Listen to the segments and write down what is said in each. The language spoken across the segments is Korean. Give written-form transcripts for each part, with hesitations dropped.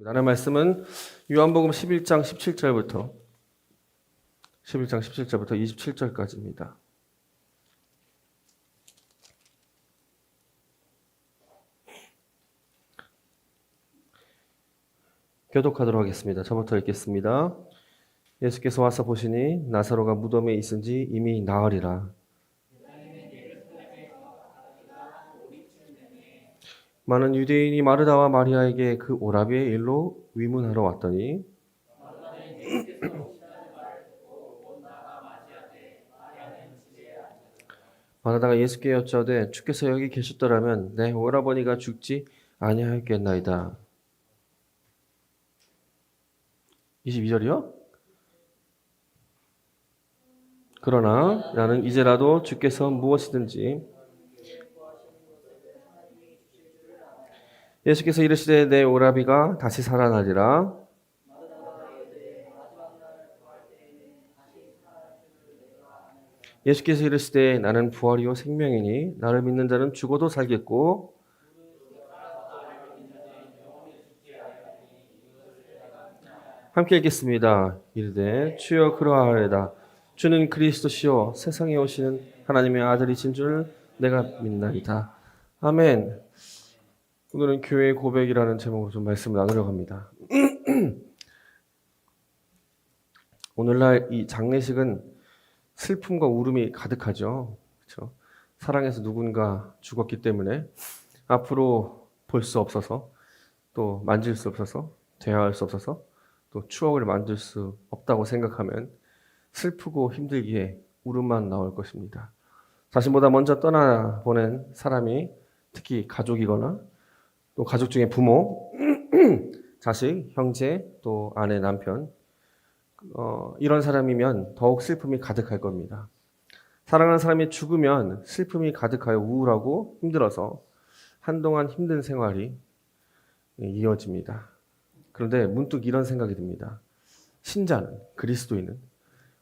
하나님의 말씀은 요한복음 11장 17절부터 27절까지입니다. 교독하도록 하겠습니다. 저부터 읽겠습니다. 예수께서 와서 보시니 나사로가 무덤에 있은지 이미 나으리라. 많은 유대인이 마르다와 마리아에게 그 오라비의 일로 위문하러 왔더니 마르다가 예수께 여짜오되 주께서 여기 계셨더라면 내 오라버니가 죽지 아니하였겠나이다. 22절이요? 그러나 나는 이제라도 주께서 무엇이든지 예수께서 이르시되 내 오라비가 다시 살아나리라. 예수께서 이르시되 나는 부활이요 생명이니 나를 믿는 자는 죽어도 살겠고 함께 읽겠습니다. 이르되 주여 그러하리이다. 주는 그리스도시요 세상에 오시는 하나님의 아들이신 줄 내가 믿나이다. 아멘. 오늘은 교회의 고백이라는 제목으로 좀 말씀을 나누려고 합니다. 오늘날 이 장례식은 슬픔과 울음이 가득하죠. 그렇죠? 사랑해서 누군가 죽었기 때문에 앞으로 볼 수 없어서 또 만질 수 없어서 대화할 수 없어서 또 추억을 만들 수 없다고 생각하면 슬프고 힘들기에 울음만 나올 것입니다. 자신보다 먼저 떠나보낸 사람이 특히 가족이거나 또 가족 중에 부모, 자식, 형제, 또 아내, 남편 이런 사람이면 더욱 슬픔이 가득할 겁니다. 사랑하는 사람이 죽으면 슬픔이 가득하여 우울하고 힘들어서 한동안 힘든 생활이 이어집니다. 그런데 문득 이런 생각이 듭니다. 신자는, 그리스도인은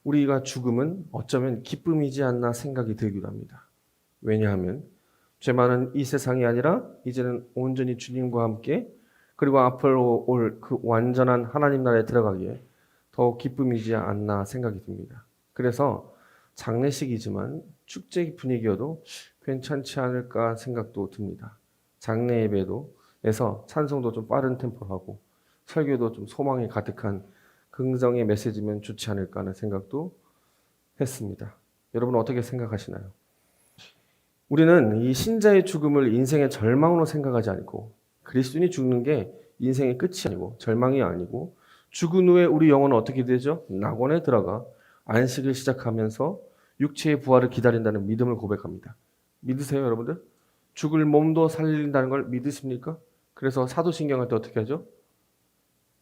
우리가 죽음은 어쩌면 기쁨이지 않나 생각이 들기도 합니다. 왜냐하면 죄 많은 이 세상이 아니라 이제는 온전히 주님과 함께 그리고 앞으로 올 그 완전한 하나님 나라에 들어가기에 더욱 기쁨이지 않나 생각이 듭니다. 그래서 장례식이지만 축제 분위기여도 괜찮지 않을까 생각도 듭니다. 장례 예배에서 찬송도 좀 빠른 템포로 하고 설교도 좀 소망이 가득한 긍정의 메시지면 좋지 않을까 하는 생각도 했습니다. 여러분은 어떻게 생각하시나요? 우리는 이 신자의 죽음을 인생의 절망으로 생각하지 않고 그리스도인이 죽는 게 인생의 끝이 아니고 절망이 아니고 죽은 후에 우리 영혼은 어떻게 되죠? 낙원에 들어가 안식을 시작하면서 육체의 부활을 기다린다는 믿음을 고백합니다. 믿으세요, 여러분들? 죽을 몸도 살린다는 걸 믿으십니까? 그래서 사도신경 할 때 어떻게 하죠?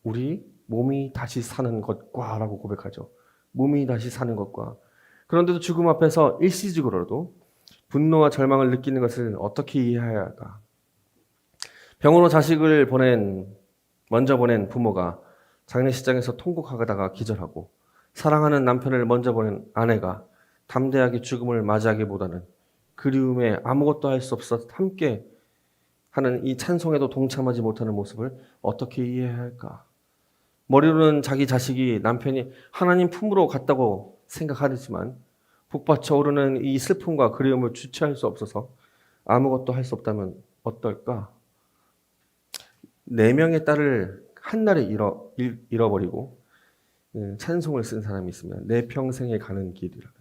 우리 몸이 다시 사는 것과 라고 고백하죠. 몸이 다시 사는 것과. 그런데도 죽음 앞에서 일시적으로라도 분노와 절망을 느끼는 것을 어떻게 이해해야 할까? 병원으로 자식을 먼저 보낸 부모가 장례식장에서 통곡하다가 기절하고 사랑하는 남편을 먼저 보낸 아내가 담대하게 죽음을 맞이하기보다는 그리움에 아무것도 할 수 없어 함께 하는 이 찬송에도 동참하지 못하는 모습을 어떻게 이해해야 할까? 머리로는 자기 자식이 남편이 하나님 품으로 갔다고 생각하지만 북받쳐 오르는 이 슬픔과 그리움을 주체할 수 없어서 아무것도 할 수 없다면 어떨까? 4명의 딸을 한날에 잃어버리고 찬송을 쓴 사람이 있습니다. 내 평생에 가는 길이라는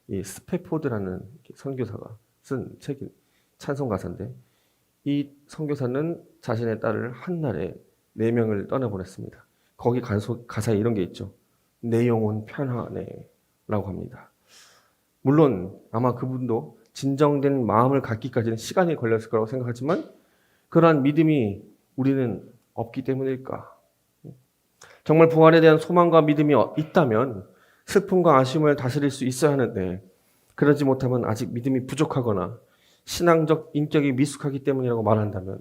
이 스페포드라는 선교사가 쓴 책이 찬송 가사인데 이 선교사는 자신의 딸을 한날에 4명을 떠나보냈습니다. 거기 가사에 이런 게 있죠. 내 영혼 편하네 라고 합니다. 물론 아마 그분도 진정된 마음을 갖기까지는 시간이 걸렸을 거라고 생각하지만 그러한 믿음이 우리는 없기 때문일까? 정말 부활에 대한 소망과 믿음이 있다면 슬픔과 아쉬움을 다스릴 수 있어야 하는데 그러지 못하면 아직 믿음이 부족하거나 신앙적 인격이 미숙하기 때문이라고 말한다면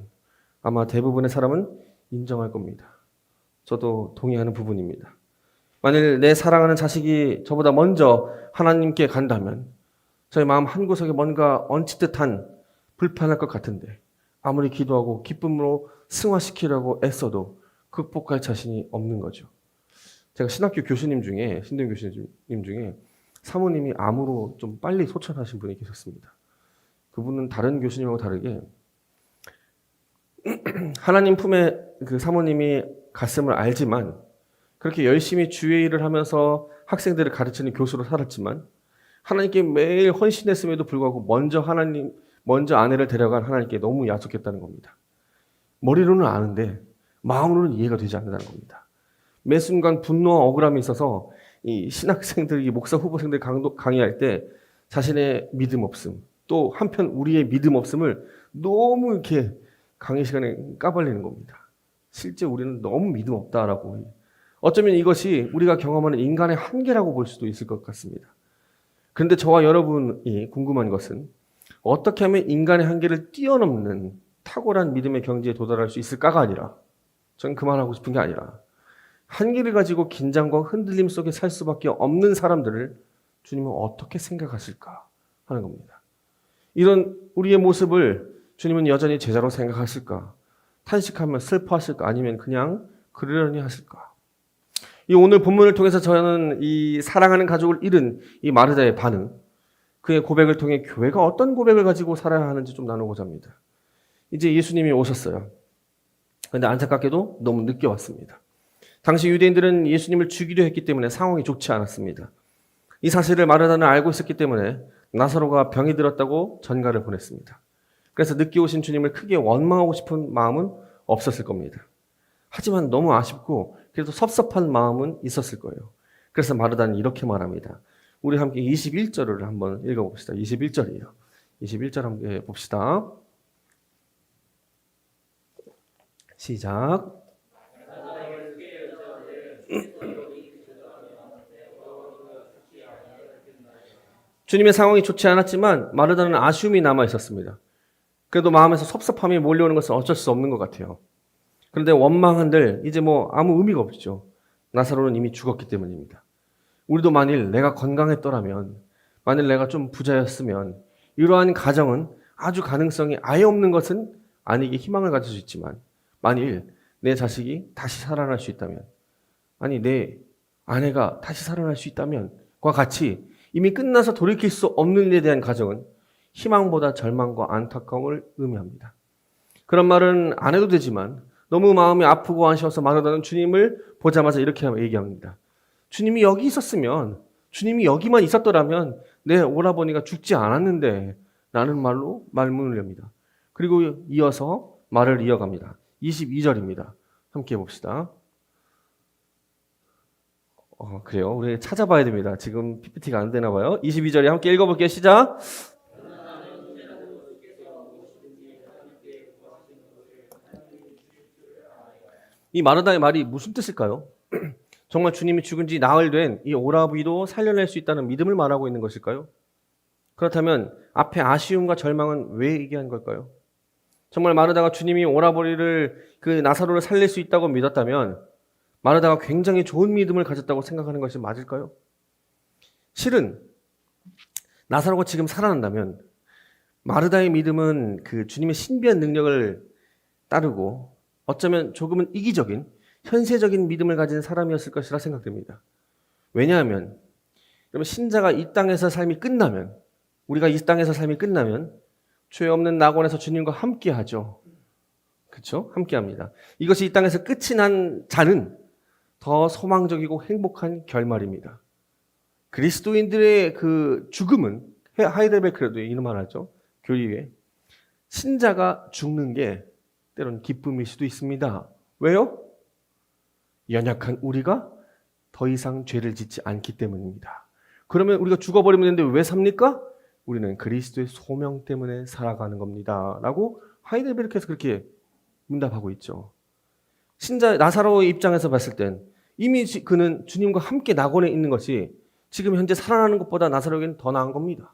아마 대부분의 사람은 인정할 겁니다. 저도 동의하는 부분입니다. 만일 내 사랑하는 자식이 저보다 먼저 하나님께 간다면 저희 마음 한구석에 뭔가 얹히듯한 불편할 것 같은데 아무리 기도하고 기쁨으로 승화시키려고 애써도 극복할 자신이 없는 거죠. 제가 신학교 교수님 중에, 신동 교수님 중에 사모님이 암으로 좀 빨리 소천하신 분이 계셨습니다. 그분은 다른 교수님하고 다르게 하나님 품에 그 사모님이 갔음을 알지만 그렇게 열심히 주의 일을 하면서 학생들을 가르치는 교수로 살았지만 하나님께 매일 헌신했음에도 불구하고 먼저 아내를 데려간 하나님께 너무 야속했다는 겁니다. 머리로는 아는데 마음으로는 이해가 되지 않는다는 겁니다. 매 순간 분노와 억울함이 있어서 이 신학생들, 이 목사 후보생들 강의할 때 자신의 믿음 없음, 또 한편 우리의 믿음 없음을 너무 이렇게 강의 시간에 까발리는 겁니다. 실제 우리는 너무 믿음 없다라고. 어쩌면 이것이 우리가 경험하는 인간의 한계라고 볼 수도 있을 것 같습니다. 그런데 저와 여러분이 궁금한 것은 어떻게 하면 인간의 한계를 뛰어넘는 탁월한 믿음의 경지에 도달할 수 있을까가 아니라, 저는 그만하고 싶은 게 아니라 한계를 가지고 긴장과 흔들림 속에 살 수밖에 없는 사람들을 주님은 어떻게 생각하실까 하는 겁니다. 이런 우리의 모습을 주님은 여전히 제자로 생각하실까? 탄식하며 슬퍼하실까? 아니면 그냥 그러려니 하실까? 이 오늘 본문을 통해서 저는 이 사랑하는 가족을 잃은 이 마르다의 반응, 그의 고백을 통해 교회가 어떤 고백을 가지고 살아야 하는지 좀 나누고자 합니다. 이제 예수님이 오셨어요. 그런데 안타깝게도 너무 늦게 왔습니다. 당시 유대인들은 예수님을 죽이려 했기 때문에 상황이 좋지 않았습니다. 이 사실을 마르다는 알고 있었기 때문에 나사로가 병이 들었다고 전가를 보냈습니다. 그래서 늦게 오신 주님을 크게 원망하고 싶은 마음은 없었을 겁니다. 하지만 너무 아쉽고 그래도 섭섭한 마음은 있었을 거예요. 그래서 마르다는 이렇게 말합니다. 우리 함께 21절을 한번 읽어봅시다. 21절이에요. 21절 함께 봅시다. 시작. 주님의 상황이 좋지 않았지만 마르다는 아쉬움이 남아 있었습니다. 그래도 마음에서 섭섭함이 몰려오는 것은 어쩔 수 없는 것 같아요. 그런데 원망한들 이제 아무 의미가 없죠. 나사로는 이미 죽었기 때문입니다. 우리도 만일 내가 건강했더라면, 만일 내가 좀 부자였으면 이러한 가정은 아주 가능성이 아예 없는 것은 아니기 희망을 가질 수 있지만, 만일 내 자식이 다시 살아날 수 있다면, 아니 내 아내가 다시 살아날 수 있다면과 같이 이미 끝나서 돌이킬 수 없는 일에 대한 가정은 희망보다 절망과 안타까움을 의미합니다. 그런 말은 안 해도 되지만 너무 마음이 아프고 아쉬워서 마르다는 주님을 보자마자 이렇게 얘기합니다. 주님이 여기 있었으면, 주님이 여기만 있었더라면 내 오라버니가 죽지 않았는데 라는 말로 말문을 엽니다. 그리고 이어서 말을 이어갑니다. 22절입니다. 함께 봅시다. 그래요. 우리 찾아봐야 됩니다. 지금 PPT가 안 되나 봐요. 22절에 함께 읽어볼게요. 시작. 이 마르다의 말이 무슨 뜻일까요? 정말 주님이 죽은 지 나흘 된 이 오라비도 살려낼 수 있다는 믿음을 말하고 있는 것일까요? 그렇다면 앞에 아쉬움과 절망은 왜 얘기한 걸까요? 정말 마르다가 주님이 오라버니를 그 나사로를 살릴 수 있다고 믿었다면 마르다가 굉장히 좋은 믿음을 가졌다고 생각하는 것이 맞을까요? 실은 나사로가 지금 살아난다면 마르다의 믿음은 그 주님의 신비한 능력을 따르고 어쩌면 조금은 이기적인 현세적인 믿음을 가진 사람이었을 것이라 생각됩니다. 왜냐하면 그러면 신자가 이 땅에서 삶이 끝나면, 우리가 이 땅에서 삶이 끝나면 죄 없는 낙원에서 주님과 함께하죠. 그렇죠? 함께합니다. 이것이 이 땅에서 끝이 난 자는 더 소망적이고 행복한 결말입니다. 그리스도인들의 그 죽음은 하이델베르크에도 이런 말 하죠. 교리에 신자가 죽는 게 때론 기쁨일 수도 있습니다. 왜요? 연약한 우리가 더 이상 죄를 짓지 않기 때문입니다. 그러면 우리가 죽어버리면 되는데 왜 삽니까? 우리는 그리스도의 소명 때문에 살아가는 겁니다. 라고 하이델베르크에서 그렇게 문답하고 있죠. 신자 나사로의 입장에서 봤을 땐 이미 그는 주님과 함께 낙원에 있는 것이 지금 현재 살아나는 것보다 나사로에게는 더 나은 겁니다.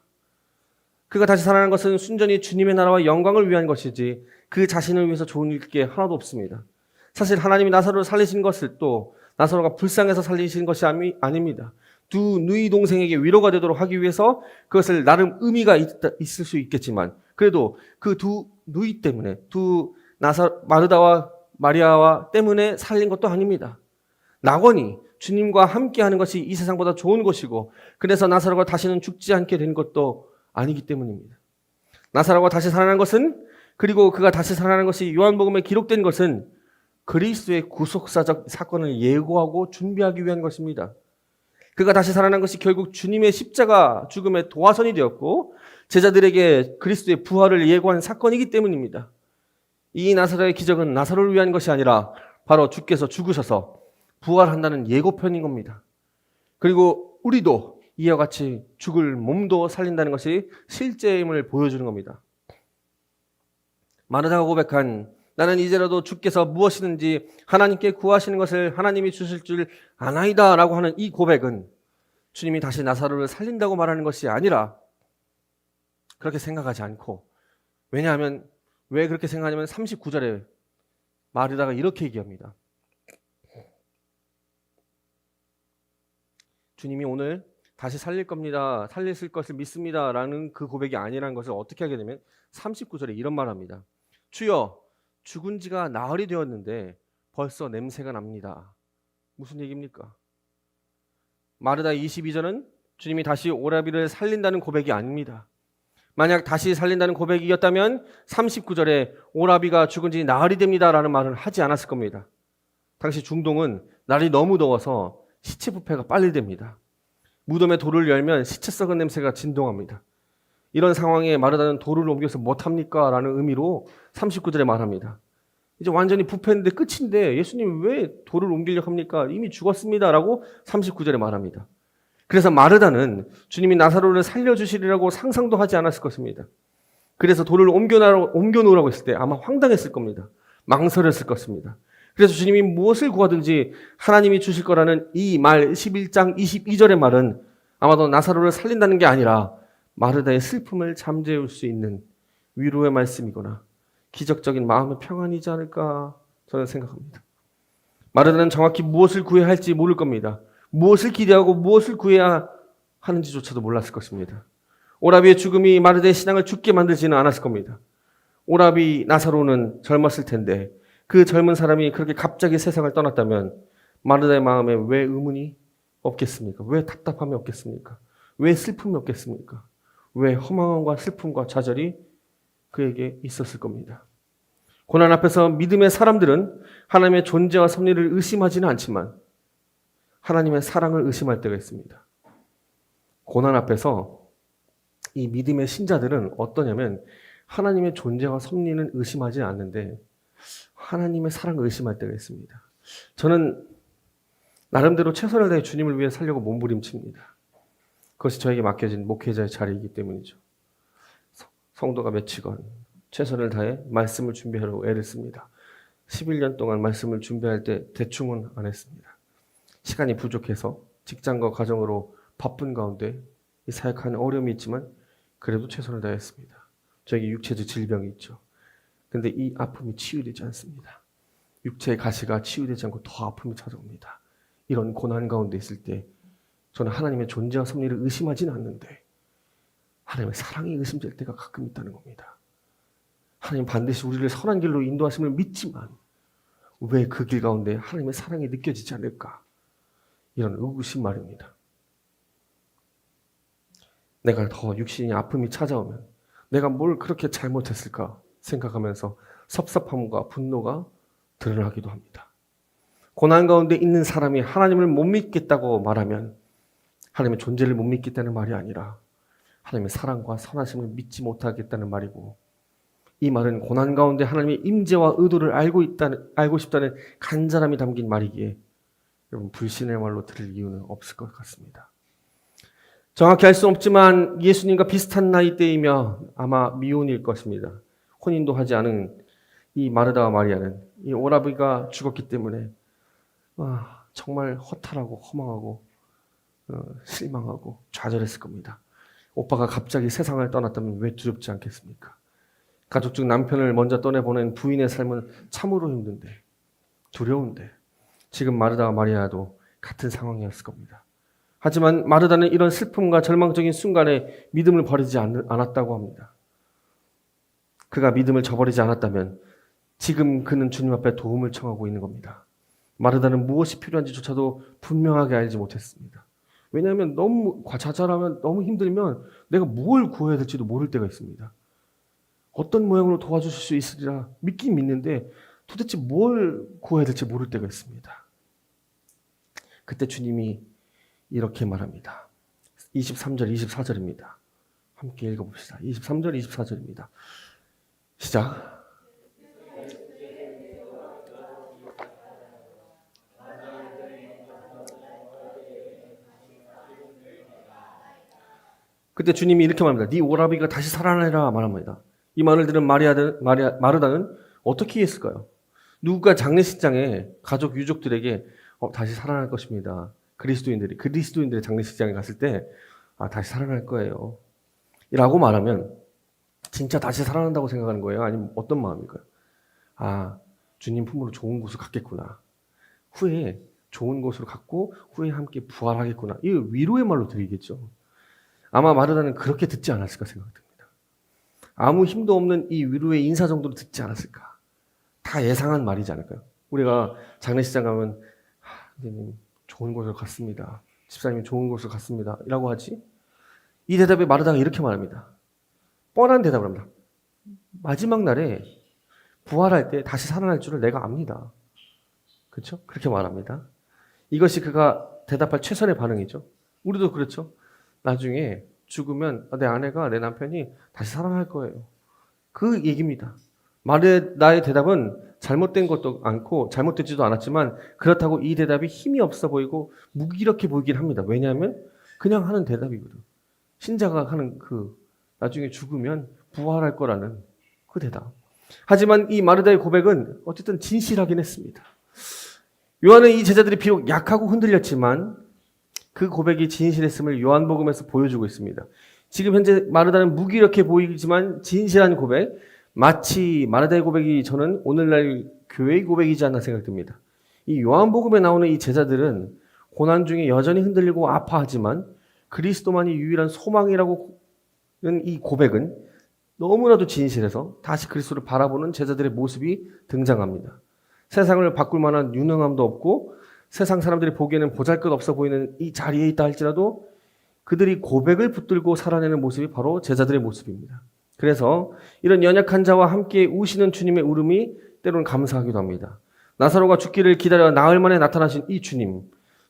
그가 다시 살아나는 것은 순전히 주님의 나라와 영광을 위한 것이지 그 자신을 위해서 좋은 일 게 하나도 없습니다. 사실 하나님이 나사로를 살리신 것을 또 나사로가 불쌍해서 살리신 것이 아닙니다. 두 누이 동생에게 위로가 되도록 하기 위해서 그것을 나름 의미가 있을 수 있겠지만 그래도 그 두 누이 때문에 마르다와 마리아와 때문에 살린 것도 아닙니다. 낙원이 주님과 함께하는 것이 이 세상보다 좋은 것이고 그래서 나사로가 다시는 죽지 않게 된 것도 아니기 때문입니다. 나사로가 다시 살아난 것은 그리고 그가 다시 살아난 것이 요한복음에 기록된 것은 그리스도의 구속사적 사건을 예고하고 준비하기 위한 것입니다. 그가 다시 살아난 것이 결국 주님의 십자가 죽음의 도화선이 되었고 제자들에게 그리스도의 부활을 예고한 사건이기 때문입니다. 이 나사로의 기적은 나사로를 위한 것이 아니라 바로 주께서 죽으셔서 부활한다는 예고편인 겁니다. 그리고 우리도 이와 같이 죽을 몸도 살린다는 것이 실제임을 보여주는 겁니다. 마르다가 고백한 나는 이제라도 주께서 무엇이든지 하나님께 구하시는 것을 하나님이 주실 줄 아나이다 라고 하는 이 고백은 주님이 다시 나사로를 살린다고 말하는 것이 아니라 그렇게 생각하지 않고, 왜냐하면 왜 그렇게 생각하냐면 39절에 마르다가 이렇게 얘기합니다. 주님이 오늘 다시 살릴 겁니다. 살리실 것을 믿습니다. 라는 그 고백이 아니라는 것을 어떻게 하게 되면 39절에 이런 말 합니다. 주여 죽은 지가 나흘이 되었는데 벌써 냄새가 납니다. 무슨 얘기입니까? 마르다 22절은 주님이 다시 오라비를 살린다는 고백이 아닙니다. 만약 다시 살린다는 고백이었다면 39절에 오라비가 죽은 지 나흘이 됩니다 라는 말은 하지 않았을 겁니다. 당시 중동은 날이 너무 더워서 시체 부패가 빨리 됩니다. 무덤에 돌을 열면 시체 썩은 냄새가 진동합니다. 이런 상황에 마르다는 돌을 옮겨서 못합니까? 라는 의미로 39절에 말합니다. 이제 완전히 부패인데 끝인데 예수님 왜 돌을 옮기려고 합니까? 이미 죽었습니다 라고 39절에 말합니다. 그래서 마르다는 주님이 나사로를 살려주시리라고 상상도 하지 않았을 것입니다. 그래서 돌을 옮겨놓으라고 했을 때 아마 황당했을 겁니다. 망설였을 것입니다. 그래서 주님이 무엇을 구하든지 하나님이 주실 거라는 이 말 11장 22절의 말은 아마도 나사로를 살린다는 게 아니라 마르다의 슬픔을 잠재울 수 있는 위로의 말씀이거나 기적적인 마음의 평안이지 않을까 저는 생각합니다. 마르다는 정확히 무엇을 구해야 할지 모를 겁니다. 무엇을 기대하고 무엇을 구해야 하는지조차도 몰랐을 것입니다. 오라비의 죽음이 마르다의 신앙을 죽게 만들지는 않았을 겁니다. 오라비 나사로는 젊었을 텐데 그 젊은 사람이 그렇게 갑자기 세상을 떠났다면 마르다의 마음에 왜 의문이 없겠습니까? 왜 답답함이 없겠습니까? 왜 슬픔이 없겠습니까? 왜 허망함과 슬픔과 좌절이 그에게 있었을 겁니다. 고난 앞에서 믿음의 사람들은 하나님의 존재와 섭리를 의심하지는 않지만 하나님의 사랑을 의심할 때가 있습니다. 고난 앞에서 이 믿음의 신자들은 어떠냐면 하나님의 존재와 섭리는 의심하지 않는데 하나님의 사랑을 의심할 때가 있습니다. 저는 나름대로 최선을 다해 주님을 위해 살려고 몸부림칩니다. 그것이 저에게 맡겨진 목회자의 자리이기 때문이죠. 성도가 맺히건 최선을 다해 말씀을 준비하려고 애를 씁니다. 11년 동안 말씀을 준비할 때 대충은 안 했습니다. 시간이 부족해서 직장과 가정으로 바쁜 가운데 이 사역하는 어려움이 있지만 그래도 최선을 다했습니다. 저에게 육체적 질병이 있죠. 근데 이 아픔이 치유되지 않습니다. 육체의 가시가 치유되지 않고 더 아픔이 찾아옵니다. 이런 고난 가운데 있을 때 저는 하나님의 존재와 섭리를 의심하지는 않는데 하나님의 사랑이 의심될 때가 가끔 있다는 겁니다. 하나님 반드시 우리를 선한 길로 인도하심을 믿지만 왜 그 길 가운데 하나님의 사랑이 느껴지지 않을까? 이런 의구심 말입니다. 내가 더 육신이 아픔이 찾아오면 내가 뭘 그렇게 잘못했을까 생각하면서 섭섭함과 분노가 드러나기도 합니다. 고난 가운데 있는 사람이 하나님을 못 믿겠다고 말하면 하나님의 존재를 못 믿겠다는 말이 아니라 하나님의 사랑과 선하심을 믿지 못하겠다는 말이고, 이 말은 고난 가운데 하나님의 임재와 의도를 알고 싶다는 간절함이 담긴 말이기에 여러분 불신의 말로 들을 이유는 없을 것 같습니다. 정확히 알 수 없지만 예수님과 비슷한 나이대이며 아마 미혼일 것입니다. 혼인도 하지 않은 이 마르다와 마리아는 이 오라비가 죽었기 때문에 정말 허탈하고 허망하고 실망하고 좌절했을 겁니다. 오빠가 갑자기 세상을 떠났다면 왜 두렵지 않겠습니까? 가족 중 남편을 먼저 떠내보낸 부인의 삶은 참으로 힘든데, 두려운데 지금 마르다와 마리아도 같은 상황이었을 겁니다. 하지만 마르다는 이런 슬픔과 절망적인 순간에 믿음을 버리지 않았다고 합니다. 그가 믿음을 저버리지 않았다면 지금 그는 주님 앞에 도움을 청하고 있는 겁니다. 마르다는 무엇이 필요한지조차도 분명하게 알지 못했습니다. 왜냐하면 너무 자잘하면, 너무 힘들면 내가 뭘 구해야 될지도 모를 때가 있습니다. 어떤 모양으로 도와주실 수 있으리라 믿긴 믿는데 도대체 뭘 구해야 될지 모를 때가 있습니다. 그때 주님이 이렇게 말합니다. 23절, 24절입니다. 함께 읽어봅시다. 23절, 24절입니다. 시작. 그때 주님이 이렇게 말합니다. 네 오라비가 다시 살아나리라 말합니다. 이 말을 들은 마르다는 어떻게 했을까요? 누가 장례식장에 가족 유족들에게 다시 살아날 것입니다. 그리스도인들이 장례식장에 갔을 때 다시 살아날 거예요. 라고 말하면 진짜 다시 살아난다고 생각하는 거예요? 아니면 어떤 마음일까요? 주님 품으로 좋은 곳을 갔겠구나. 후에 좋은 곳으로 갔고 후에 함께 부활하겠구나. 이 위로의 말로 드리겠죠. 아마 마르다는 그렇게 듣지 않았을까 생각됩니다. 아무 힘도 없는 이 위로의 인사 정도로 듣지 않았을까. 다 예상한 말이지 않을까요? 우리가 장례식장 가면 선생님 좋은 곳으로 갔습니다. 집사님이 좋은 곳으로 갔습니다. 라고 하지. 이 대답에 마르다가 이렇게 말합니다. 뻔한 대답을 합니다. 마지막 날에 부활할 때 다시 살아날 줄을 내가 압니다. 그렇죠? 그렇게 말합니다. 이것이 그가 대답할 최선의 반응이죠. 우리도 그렇죠. 나중에 죽으면 내 아내가 내 남편이 다시 살아날 거예요. 그 얘기입니다. 나의 대답은 잘못된 것도 않고 잘못되지도 않았지만 그렇다고 이 대답이 힘이 없어 보이고 무기력해 보이긴 합니다. 왜냐하면 그냥 하는 대답이거든. 신자가 하는 나중에 죽으면 부활할 거라는 그 대답. 하지만 이 마르다의 고백은 어쨌든 진실하긴 했습니다. 요한은 이 제자들이 비록 약하고 흔들렸지만 그 고백이 진실했음을 요한복음에서 보여주고 있습니다. 지금 현재 마르다는 무기력해 보이지만 진실한 고백, 마치 마르다의 고백이 저는 오늘날 교회의 고백이지 않나 생각됩니다. 이 요한복음에 나오는 이 제자들은 고난 중에 여전히 흔들리고 아파하지만 그리스도만이 유일한 소망이라고 하는 이 고백은 너무나도 진실해서 다시 그리스도를 바라보는 제자들의 모습이 등장합니다. 세상을 바꿀 만한 유능함도 없고 세상 사람들이 보기에는 보잘것없어 보이는 이 자리에 있다 할지라도 그들이 고백을 붙들고 살아내는 모습이 바로 제자들의 모습입니다. 그래서 이런 연약한 자와 함께 우시는 주님의 울음이 때로는 감사하기도 합니다. 나사로가 죽기를 기다려 나흘 만에 나타나신 이 주님,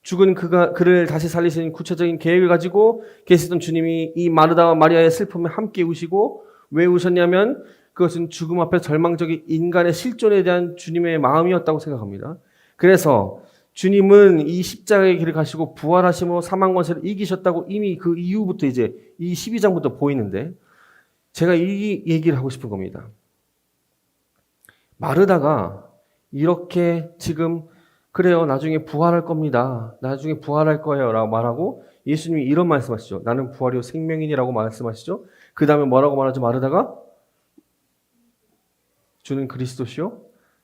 죽은 그를 다시 살리시는 구체적인 계획을 가지고 계시던 주님이 이 마르다와 마리아의 슬픔에 함께 우시고 왜 우셨냐면 그것은 죽음 앞에 절망적인 인간의 실존에 대한 주님의 마음이었다고 생각합니다. 그래서 주님은 이 십자가의 길을 가시고 부활하심으로 사망 권세를 이기셨다고 이미 그 이후부터 이제 이 12장부터 보이는데 제가 이 얘기를 하고 싶은 겁니다. 마르다가 이렇게 지금 그래요. 나중에 부활할 겁니다. 나중에 부활할 거예요. 라고 말하고 예수님이 이런 말씀하시죠. 나는 부활이요 생명이니라고 말씀하시죠. 그 다음에 뭐라고 말하죠? 마르다가 주는 그리스도시요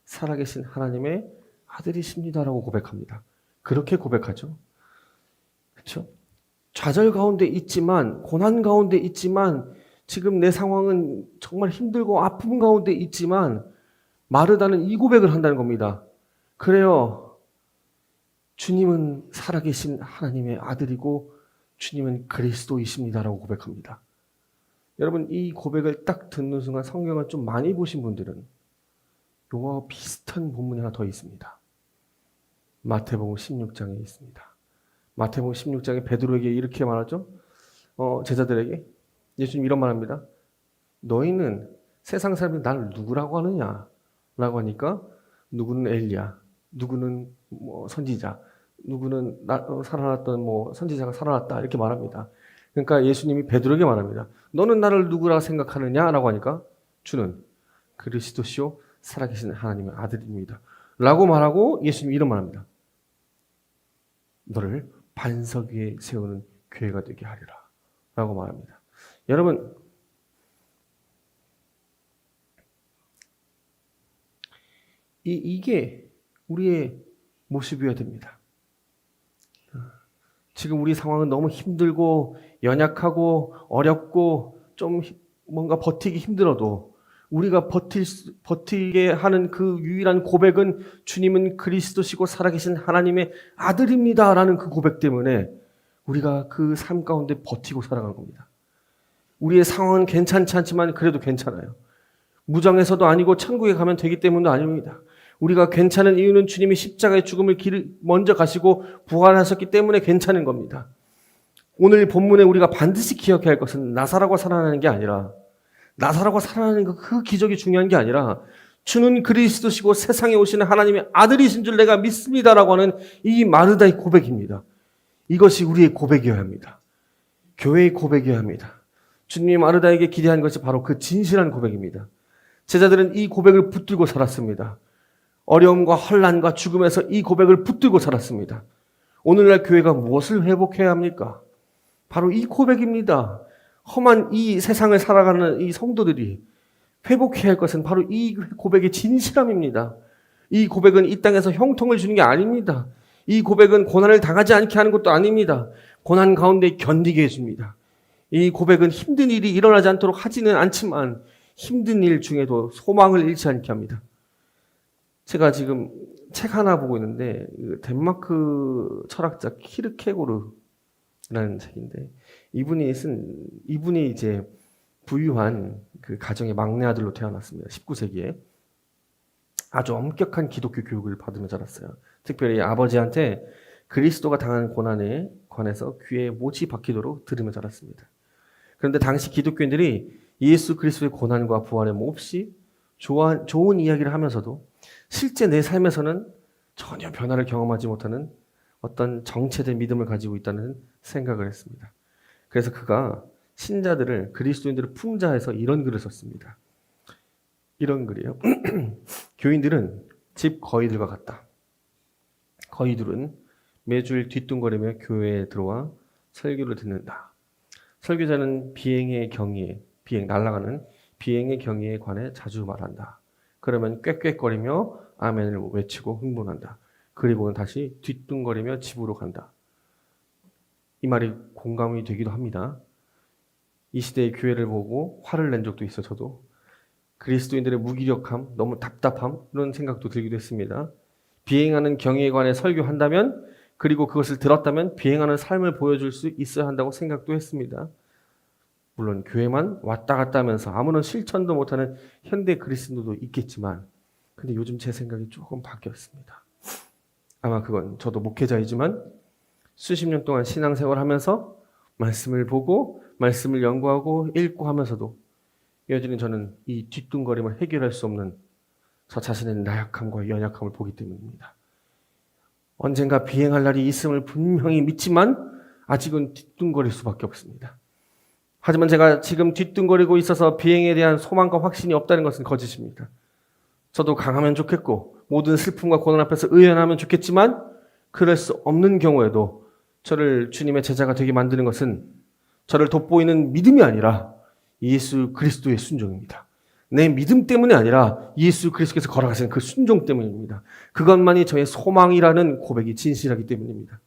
살아계신 하나님의 아들이십니다라고 고백합니다. 그렇게 고백하죠. 그렇죠? 좌절 가운데 있지만 고난 가운데 있지만 지금 내 상황은 정말 힘들고 아픔 가운데 있지만 마르다는 이 고백을 한다는 겁니다. 그래요. 주님은 살아계신 하나님의 아들이고 주님은 그리스도이십니다라고 고백합니다. 여러분 이 고백을 딱 듣는 순간 성경을 좀 많이 보신 분들은 이와 비슷한 본문이 하나 더 있습니다. 마태복음 16장에 있습니다. 마태복음 16장에 베드로에게 이렇게 말하죠. 제자들에게 예수님 이런 말합니다. 너희는 세상 사람들이 나를 누구라고 하느냐? 라고 하니까 누구는 엘리야, 누구는 선지자, 누구는 살아났던 선지자가 살아났다 이렇게 말합니다. 그러니까 예수님이 베드로에게 말합니다. 너는 나를 누구라 생각하느냐? 라고 하니까 주는 그리스도시요 살아계신 하나님의 아들입니다. 라고 말하고 예수님이 이런 말합니다. 너를 반석 위에 세우는 교회가 되게 하리라. 라고 말합니다. 여러분, 이게 우리의 모습이어야 됩니다. 지금 우리 상황은 너무 힘들고 연약하고 어렵고 좀 뭔가 버티기 힘들어도 우리가 버티게 하는 그 유일한 고백은 주님은 그리스도시고 살아계신 하나님의 아들입니다라는 그 고백 때문에 우리가 그 삶 가운데 버티고 살아가는 겁니다. 우리의 상황은 괜찮지 않지만 그래도 괜찮아요. 무정에서도 아니고 천국에 가면 되기 때문도 아닙니다. 우리가 괜찮은 이유는 주님이 십자가의 죽음을 먼저 가시고 부활하셨기 때문에 괜찮은 겁니다. 오늘 본문에 우리가 반드시 기억해야 할 것은 나사로가 살아나는 게 아니라, 나사로가 살아나는 그 기적이 중요한 게 아니라 주는 그리스도시고 세상에 오시는 하나님의 아들이신 줄 내가 믿습니다라고 하는 이 마르다의 고백입니다. 이것이 우리의 고백이어야 합니다. 교회의 고백이어야 합니다. 주님이 마르다에게 기대한 것이 바로 그 진실한 고백입니다. 제자들은 이 고백을 붙들고 살았습니다. 어려움과 혼란과 죽음에서 이 고백을 붙들고 살았습니다. 오늘날 교회가 무엇을 회복해야 합니까? 바로 이 고백입니다. 험한 이 세상을 살아가는 이 성도들이 회복해야 할 것은 바로 이 고백의 진실함입니다. 이 고백은 이 땅에서 형통을 주는 게 아닙니다. 이 고백은 고난을 당하지 않게 하는 것도 아닙니다. 고난 가운데 견디게 해줍니다. 이 고백은 힘든 일이 일어나지 않도록 하지는 않지만 힘든 일 중에도 소망을 잃지 않게 합니다. 제가 지금 책 하나 보고 있는데 덴마크 철학자 키르케고르라는 책인데 이분이 이제 부유한 그 가정의 막내 아들로 태어났습니다. 19세기에 아주 엄격한 기독교 교육을 받으며 자랐어요. 특별히 아버지한테 그리스도가 당한 고난에 관해서 귀에 못이 박히도록 들으며 자랐습니다. 그런데 당시 기독교인들이 예수 그리스도의 고난과 부활에 몹시 좋은 이야기를 하면서도 실제 내 삶에서는 전혀 변화를 경험하지 못하는 어떤 정체된 믿음을 가지고 있다는 생각을 했습니다. 그래서 그가 신자들을, 그리스도인들을 풍자해서 이런 글을 썼습니다. 이런 글이에요. 교인들은 집 거위들과 같다. 거위들은 매주일 뒤뚱거리며 교회에 들어와 설교를 듣는다. 설교자는 날아가는 비행의 경위에 관해 자주 말한다. 그러면 꾀꾀거리며 아멘을 외치고 흥분한다. 그리고는 다시 뒤뚱거리며 집으로 간다. 이 말이 공감이 되기도 합니다. 이 시대의 교회를 보고 화를 낸 적도 있어 저도. 그리스도인들의 무기력함, 너무 답답함 이런 생각도 들기도 했습니다. 비행하는 경위에 관해 설교한다면, 그리고 그것을 들었다면 비행하는 삶을 보여줄 수 있어야 한다고 생각도 했습니다. 물론 교회만 왔다 갔다 하면서 아무런 실천도 못하는 현대 그리스도도 있겠지만, 근데 요즘 제 생각이 조금 바뀌었습니다. 아마 그건 저도 목회자이지만 수십 년 동안 신앙생활 하면서 말씀을 보고 말씀을 연구하고 읽고 하면서도 여전히 저는 이 뒤뚱거림을 해결할 수 없는 저 자신의 나약함과 연약함을 보기 때문입니다. 언젠가 비행할 날이 있음을 분명히 믿지만 아직은 뒤뚱거릴 수밖에 없습니다. 하지만 제가 지금 뒤뚱거리고 있어서 비행에 대한 소망과 확신이 없다는 것은 거짓입니다. 저도 강하면 좋겠고 모든 슬픔과 고난 앞에서 의연하면 좋겠지만 그럴 수 없는 경우에도 저를 주님의 제자가 되게 만드는 것은 저를 돋보이는 믿음이 아니라 예수 그리스도의 순종입니다. 내 믿음 때문이 아니라 예수 그리스도께서 걸어가시는 그 순종 때문입니다. 그것만이 저의 소망이라는 고백이 진실하기 때문입니다.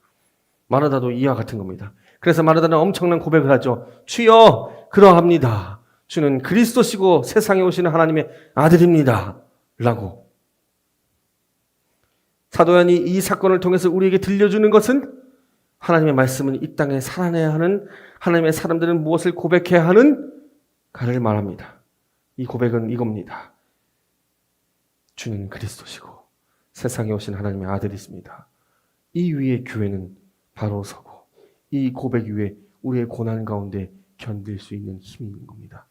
마르다도 이와 같은 겁니다. 그래서 마르다는 엄청난 고백을 하죠. 주여 그러합니다. 주는 그리스도시고 세상에 오시는 하나님의 아들입니다. 라고. 사도 요한이 이 사건을 통해서 우리에게 들려주는 것은 하나님의 말씀은 이 땅에 살아내야 하는, 하나님의 사람들은 무엇을 고백해야 하는 가를 말합니다. 이 고백은 이겁니다. 주는 그리스도시고 세상에 오신 하나님의 아들이십니다. 이 위에 교회는 바로 서고 이 고백 위에 우리의 고난 가운데 견딜 수 있는 힘이 있는 겁니다.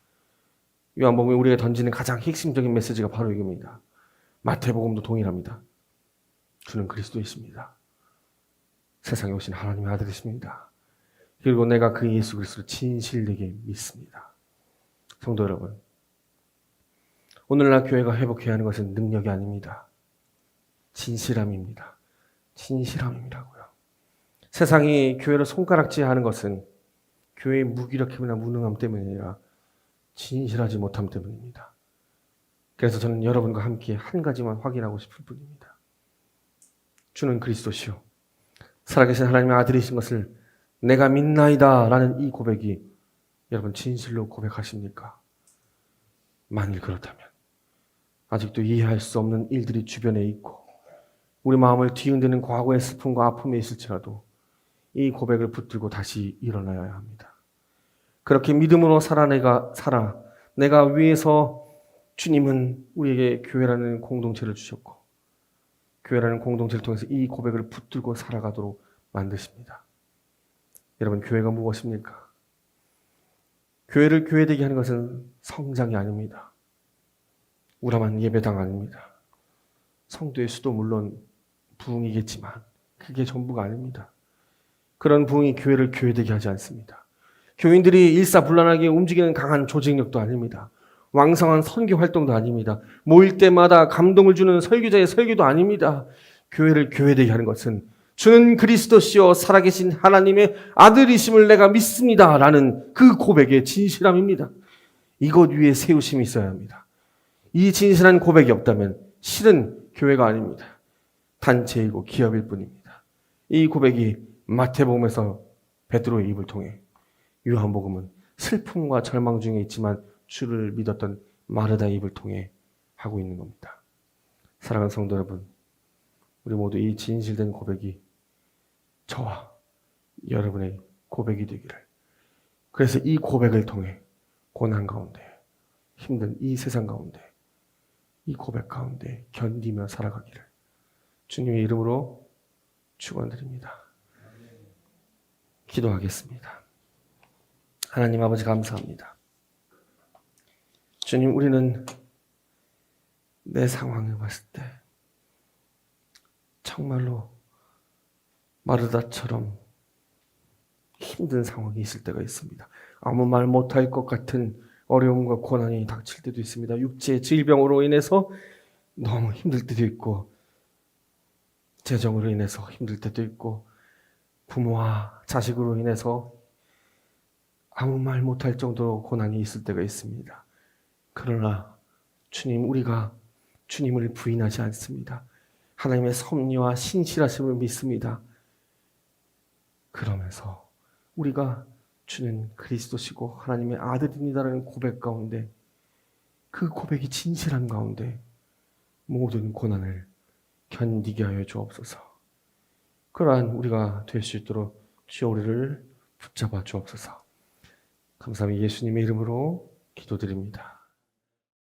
요한복음에 우리가 던지는 가장 핵심적인 메시지가 바로 이겁니다. 마태복음도 동일합니다. 주는 그리스도이십니다. 세상에 오신 하나님의 아들이십니다. 그리고 내가 그 예수 그리스도를 진실되게 믿습니다. 성도 여러분, 오늘날 교회가 회복해야 하는 것은 능력이 아닙니다. 진실함입니다. 진실함이라고요. 세상이 교회를 손가락질하는 것은 교회의 무기력함이나 무능함 때문이 아니라 진실하지 못함 때문입니다. 그래서 저는 여러분과 함께 한 가지만 확인하고 싶을 뿐입니다. 주는 그리스도시요 살아계신 하나님의 아들이신 것을 내가 믿나이다 라는 이 고백이 여러분 진실로 고백하십니까? 만일 그렇다면 아직도 이해할 수 없는 일들이 주변에 있고 우리 마음을 뒤흔드는 과거의 슬픔과 아픔에 있을지라도 이 고백을 붙들고 다시 일어나야 합니다. 그렇게 믿음으로 살아 내가 위에서 주님은 우리에게 교회라는 공동체를 주셨고 교회라는 공동체를 통해서 이 고백을 붙들고 살아가도록 만드십니다. 여러분, 교회가 무엇입니까? 교회를 교회되게 하는 것은 성장이 아닙니다. 우람한 예배당 아닙니다. 성도의 수도 물론 부흥이겠지만 그게 전부가 아닙니다. 그런 부흥이 교회를 교회되게 하지 않습니다. 교인들이 일사불란하게 움직이는 강한 조직력도 아닙니다. 왕성한 선교 활동도 아닙니다. 모일 때마다 감동을 주는 설교자의 설교도 아닙니다. 교회를 교회되게 하는 것은 주는 그리스도시요 살아계신 하나님의 아들이심을 내가 믿습니다 라는 그 고백의 진실함입니다. 이것 위에 세우심이 있어야 합니다. 이 진실한 고백이 없다면 실은 교회가 아닙니다. 단체이고 기업일 뿐입니다. 이 고백이 마태복음에서 베드로의 입을 통해, 요한복음은 슬픔과 절망 중에 있지만 주를 믿었던 마르다의 입을 통해 하고 있는 겁니다. 사랑하는 성도 여러분, 우리 모두 이 진실된 고백이 저와 여러분의 고백이 되기를, 그래서 이 고백을 통해 고난 가운데, 힘든 이 세상 가운데, 이 고백 가운데 견디며 살아가기를 주님의 이름으로 축원드립니다. 기도하겠습니다. 하나님 아버지, 감사합니다. 주님, 우리는 내 상황을 봤을 때 정말로 마르다처럼 힘든 상황이 있을 때가 있습니다. 아무 말 못할 것 같은 어려움과 고난이 닥칠 때도 있습니다. 육체의 질병으로 인해서 너무 힘들 때도 있고, 재정으로 인해서 힘들 때도 있고, 부모와 자식으로 인해서 아무 말 못할 정도로 고난이 있을 때가 있습니다. 그러나 주님, 우리가 주님을 부인하지 않습니다. 하나님의 섭리와 신실하심을 믿습니다. 그러면서 우리가 주는 그리스도시고 하나님의 아들입니다라는 고백 가운데, 그 고백이 진실한 가운데 모든 고난을 견디게 하여 주옵소서. 그러한 우리가 될 수 있도록 주여 우리를 붙잡아 주옵소서. 감사합니다. 예수님의 이름으로 기도드립니다.